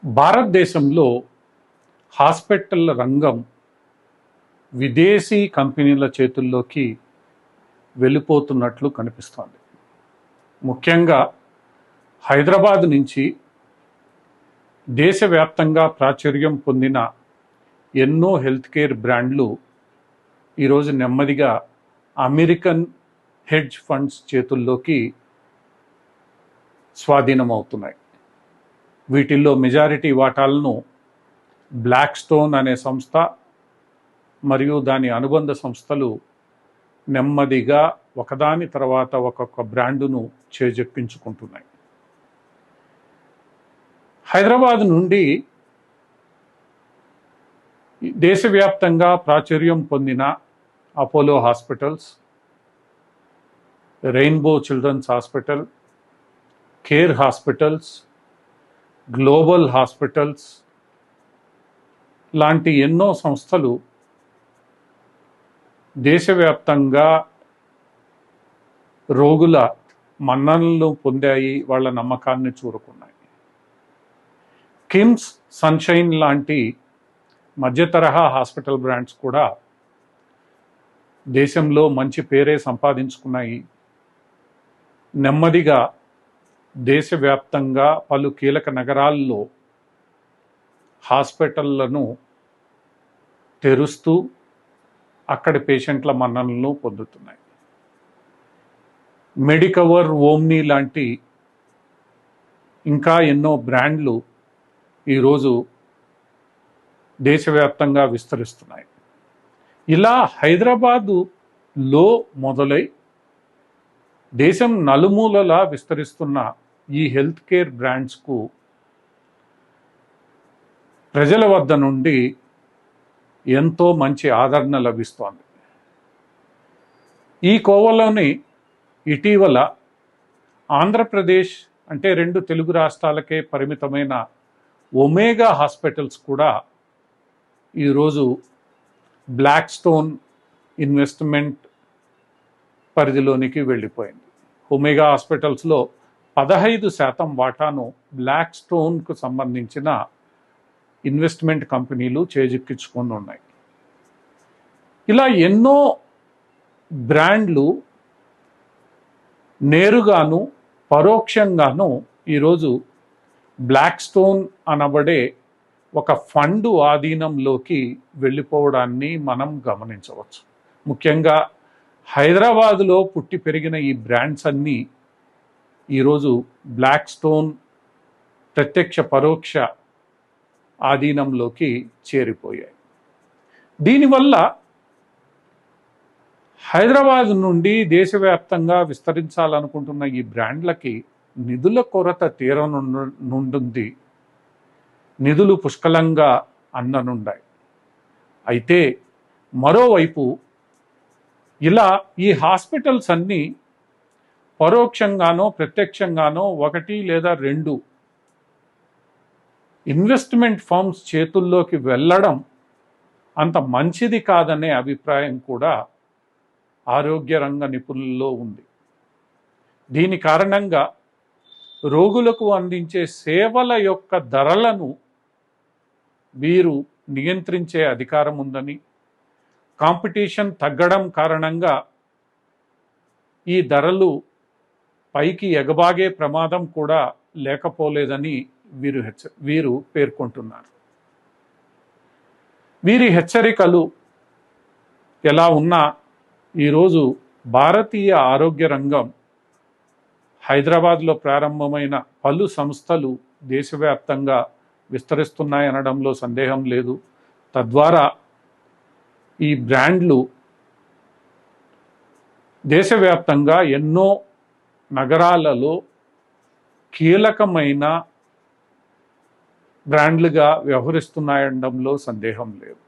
భారతదేశంలో హాస్పిటల్ రంగం విదేశీ కంపెనీల చేతుల్లోకి వెళ్ళిపోతున్నట్లు కనిపిస్తోంది. ముఖ్యంగా హైదరాబాద్ నుంచి దేశవ్యాప్తంగా ప్రాచుర్యం పొందిన ఎన్నో హెల్త్ కేర్ బ్రాండ్లు ఈరోజు నెమ్మదిగా అమెరికన్ హెడ్జ్ ఫండ్స్ చేతుల్లోకి స్వాధీనమవుతున్నాయి. వీటిల్లో మెజారిటీ వాటాలను బ్లాక్ స్టోన్ అనే సంస్థ మరియు దాని అనుబంధ సంస్థలు నెమ్మదిగా ఒకదాని తర్వాత ఒక్కొక్క బ్రాండును చేజెక్కించుకుంటున్నాయి. హైదరాబాద్ నుండి దేశవ్యాప్తంగా ప్రాచుర్యం పొందిన Apollo hospitals, rainbow children's hospital, care hospitals, global hospitals లాంటి ఎన్నో సంస్థలు దేశవ్యాప్తంగా రోగుల మన్ననలు పొందాయి, వాళ్ళ నమ్మకాన్ని చూరుకున్నాయి. కిమ్స్, సన్షైన్ లాంటి మధ్యతరహా హాస్పిటల్ బ్రాండ్స్ కూడా దేశంలో మంచి పేరే సంపాదించుకున్నాయి. నెమ్మదిగా దేశవ్యాప్తంగా పలు కీలక నగరాల్లో హాస్పిటళ్లను తెరుస్తూ అక్కడి పేషెంట్ల మన్ననలను పొందుతున్నాయి. మెడికవర్, ఓమ్ని లాంటి ఇంకా ఎన్నో బ్రాండ్లు ఈరోజు దేశవ్యాప్తంగా విస్తరిస్తున్నాయి. ఇలా హైదరాబాదులో మొదలై దేశం నలుమూలలా విస్తరిస్తున్న ఈ హెల్త్ కేర్ బ్రాండ్స్కు ప్రజల వద్ద నుండి ఎంతో మంచి ఆదరణ లభిస్తోంది. ఈ కోవలోని ఇటీవల ఆంధ్రప్రదేశ్ అంటే 2 తెలుగు రాష్ట్రాలకే పరిమితమైన ఒమేగా హాస్పిటల్స్ కూడా ఈరోజు బ్లాక్ స్టోన్ ఇన్వెస్ట్మెంట్ పరిధిలోనికి వెళ్ళిపోయింది. ఒమేగా హాస్పిటల్స్లో 15% వాటాను బ్లాక్ స్టోన్కు సంబంధించిన ఇన్వెస్ట్మెంట్ కంపెనీలు చేజిక్కించుకొని ఉన్నాయి. ఇలా ఎన్నో బ్రాండ్లు నేరుగాను పరోక్షంగాను ఈరోజు బ్లాక్ స్టోన్ అనబడే ఒక ఫండు ఆధీనంలోకి వెళ్ళిపోవడాన్ని మనం గమనించవచ్చు. ముఖ్యంగా హైదరాబాదులో పుట్టి పెరిగిన ఈ బ్రాండ్స్ అన్నీ ఈరోజు బ్లాక్ స్టోన్ ప్రత్యక్ష పరోక్ష ఆధీనంలోకి చేరిపోయాయి. దీనివల్ల హైదరాబాద్ నుండి దేశవ్యాప్తంగా విస్తరించాలనుకుంటున్న ఈ బ్రాండ్లకి నిధుల కొరత తీరనుండుంది. నిధులు పుష్కలంగా అందనుండాయి. అయితే మరోవైపు ఇలా ఈ హాస్పిటల్స్ అన్నీ పరోక్షంగానో ప్రత్యక్షంగానో 1 లేదా 2 ఇన్వెస్ట్మెంట్ ఫర్మ్స్ చేతుల్లోకి వెళ్ళడం అంత మంచిది కాదనే అభిప్రాయం కూడా ఆరోగ్య రంగ నిపుణుల్లో ఉంది. దీని కారణంగా రోగులకు అందించే సేవల యొక్క ధరలను వీరు నియంత్రించే అధికారం ఉందని, కాంపిటీషన్ తగ్గడం కారణంగా ఈ ధరలు పైకి ఎగబాగే ప్రమాదం కూడా లేకపోలేదని వీరు పేర్కొంటున్నారు. వీరి హెచ్చరికలు ఎలా ఉన్నా ఈరోజు భారతీయ ఆరోగ్య రంగం హైదరాబాద్లో ప్రారంభమైన పలు సంస్థలు దేశవ్యాప్తంగా విస్తరిస్తున్నాయనడంలో సందేహం లేదు. తద్వారా ఈ బ్రాండ్లు దేశవ్యాప్తంగా ఎన్నో నగరాలలో కీలకమైన బ్రాండ్లుగా వ్యవహరిస్తున్నాయనడంలో సందేహం లేదు.